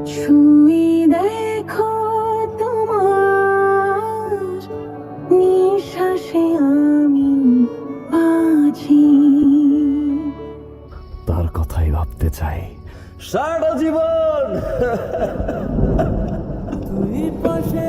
ছুঁয়ে দেখো তোমার নিঃশ্বাসে আমি আছি। তার কথাই ভাবতে চাই সারা জীবন। তুই পাশে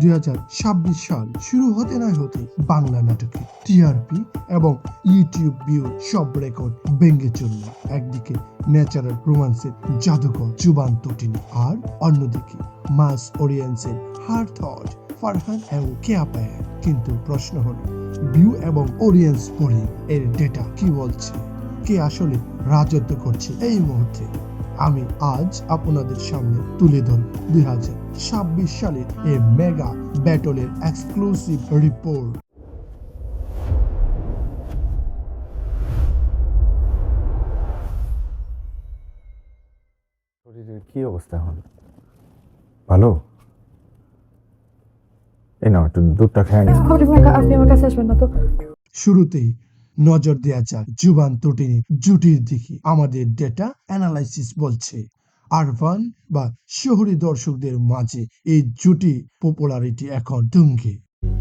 2026 সাল শুরু হতে না হতে বাংলা নাটকে টিআরপি এবং ইউটিউব ভিউ সব রেকর্ড ভেঙে চলল। একদিকে ন্যাচারাল রোমান্সের জাদুকর জুবান তটিনী, আর অন্যদিকে মাস অডিয়েন্সের হার্ট থট ফারহান এবং কেয়া পায়া। কিন্তু প্রশ্ন হলো, ভিউ এবং অডিয়েন্স পড়ে এর ডেটা কি বলছে? কে আসলে রাজত্ব করছে এই মুহূর্তে? আমি আজ আপনাদের সামনে তুলে ধরব 2026 সালের এই মেগা ব্যাটলের এক্সক্লুসিভ রিপোর্ট। শরীরের কি অবস্থা এখন? ভালো? এই নাও একটু দুধটা খেয়ে নিন। আপনি আমার কাছে আসবেন না তো। শুরুতেই নজর দেওয়া যাক জুবান তটিনী জুটির দিকে। আমাদের ডেটা অ্যানালাইসিস বলছে আরবান বা শহরি দর্শকদের মাঝে এই জুটি পপুলারিটি এখন তুঙ্গে।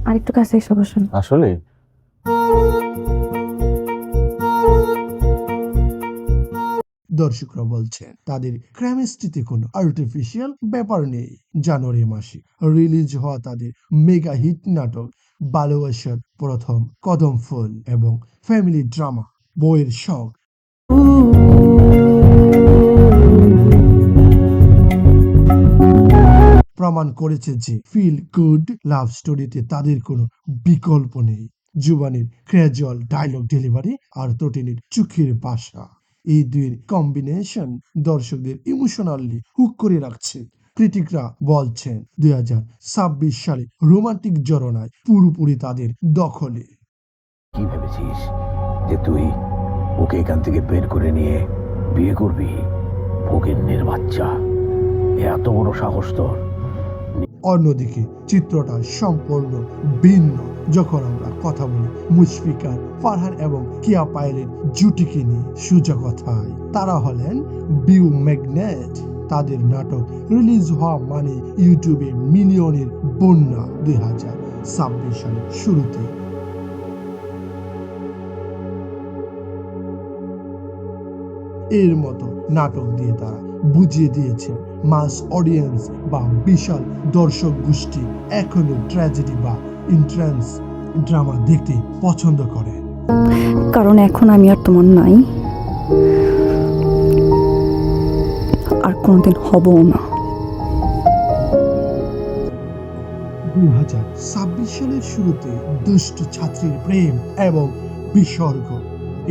আরেকটু কাছে এসে বসুন। আসলে দর্শকরা বলছেন তাদের কেমিস্ট্রিতে কোনো আর্টিফিশিয়াল ব্যাপার নেই। জানুয়ারি মাসে রিলিজ হওয়া তাদের মেগা হিট নাটক ভালোবাসার প্রথম কদম ফুল এবং ফ্যামিলি ড্রামা বইয়ের শখ প্রমাণ করেছে যে ফিল গুড লাভ স্টোরিতে তাদের কোনো বিকল্প নেই। জুবানের ক্র্যাজুয়াল ডায়লগ ডেলিভারি আর তটিনীর চোখের ভাষা, এই দুইয়ের কম্বিনেশন দর্শকদের ইমোশনালি হুক করে রাখছে। ক্রিটিকরা বলছেন 2026 সালে রোমান্টিক জরনায় পুরোপুরি তাদের দখলে। কি ভেবেছিস যে তুই ওকে এখান থেকে বের করে নিয়ে বিয়ে করবি? ফকিন্নির বাচ্চা, এত বড় সাহস তোর! অন্যদিকে চিত্রটা সম্পূর্ণ ভিন্ন যখন আমরা কথা বলি মুশফিকার, ফারহান এবং কিয়া পায়েলের জুটিকে নিয়ে। সোজা কথায় তারা হলেন ভিউ ম্যাগনেট। তাদের নাটক রিলিজ হওয়া মানে ইউটিউবে মিলিয়নের বন্যা। 2026 সালের শুরুতে এর মতো নাটক দিয়ে তারা বুঝিয়ে দিয়েছে মাস অডিয়েন্স বা বিশাল দর্শক গোষ্ঠী এখনো ট্র্যাজেডি বা ইন্ট্রান্স ড্রামা দেখতে পছন্দ করে। কারণ এখন আমি আর তোমার নাই, আর কোনোদিন হবও না। 2026 সালের শুরুতে দুষ্ট ছাত্রীর প্রেম এবং বিসর্গ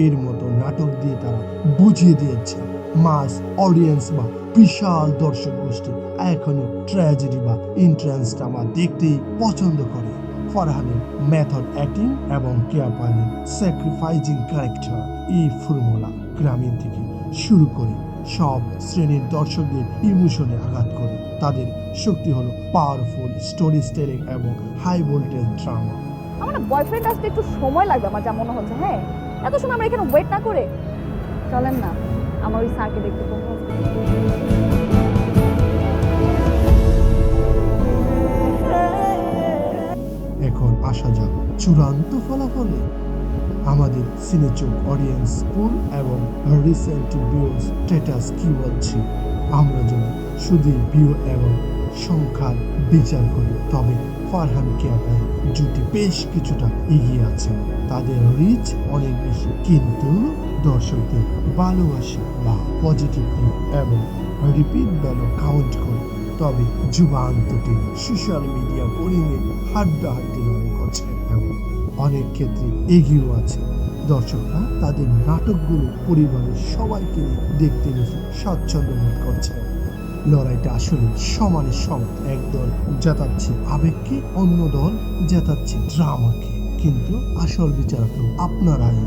এর মতো নাটক দিয়ে তারা বুঝিয়ে দিয়েছে মাস অডিয়েন্স বা বিশাল দর্শক গোষ্ঠী এখনো ট্র্যাজেডি বা ইন্ট্রান্স ড্রামা দেখতেই পছন্দ করে। ফারহানের মেথড অ্যাক্টিং এবং কেয়া পায়েলের স্যাক্রিফাইজিং ক্যারেক্টার, এই ফর্মুলা গ্রামীণ থেকে শুরু করে সব শ্রেণীর দর্শকদের ইমোশনে আঘাত করে। তাদের শক্তি হলো পাওয়ারফুল স্টোরি টেলিং এবং হাই ভোল্টেজ ড্রামা। আমার বয়ফ্রেন্ড আসতে একটু সময় লাগবে আমার যা মনে হচ্ছে। হ্যাঁ, এত সময় আমরা এখানে ওয়েট না করে চলেন না আমার ওই স্যারকে দেখতে বলবো। এখন আসা যাক চূড়ান্ত ফলাফলে। আমাদের সিনেচোক অডিয়েন্স পুল এবং রিসেন্ট ভিউ স্ট্যাটাস কি বলছে? আমরা যদি শুধু ভিউ এবং সংখ্যার বিচার করি তবে ফারহান কেয়া পায়েল জুটি বেশ কিছুটা এগিয়ে আছে। তাদের রিচ অনেক বেশি, কিন্তু দর্শকদের ভালোবাসা বা পজিটিভ এবং রিপিট ভ্যালু কাউন্ট করে তবে জুবান তটিনী সোশ্যাল মিডিয়া বোলিংয়ে হাড্ডাহাড্ডি লড়াই করছে এবং অনেক ক্ষেত্রে এগিয়েও আছে। দর্শকরা তাদের নাটকগুলো পরিবারের সবাইকে নিয়ে দেখতে বেশি স্বাচ্ছন্দ্য বোধ করছে। লড়াইটা আসলে সমানে সমান। একদল জেতাচ্ছে আবেগকে, অন্য দল জেতাচ্ছে ড্রামাকে, কিন্তু আসল বিচারক আপনারাই।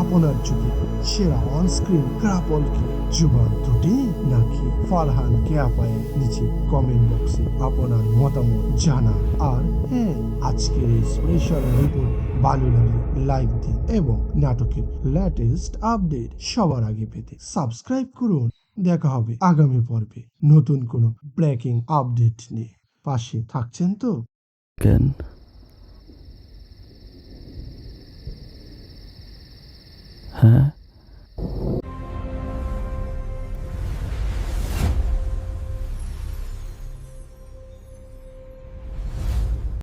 আপনার যুগে সেরা অন স্ক্রিন কাপল কি জুবান তটিনী নাকি ফারহান কেয়া পায়েল? নিচে কমেন্ট বক্সে আপনার মতামত জানা। আর হ্যাঁ, আজকের এই স্পেশাল রিপোর্ট ভালো লাগলে লাইক দিন এবং নাটকের লেটেস্ট আপডেট সবার আগে পেতে সাবস্ক্রাইব করুন। দেখা হবে আগামী পর্বে নতুন কোনো ব্রেকিং আপডেট নিয়ে। পাশে থাকছেন তো? কেন হ্যাঁ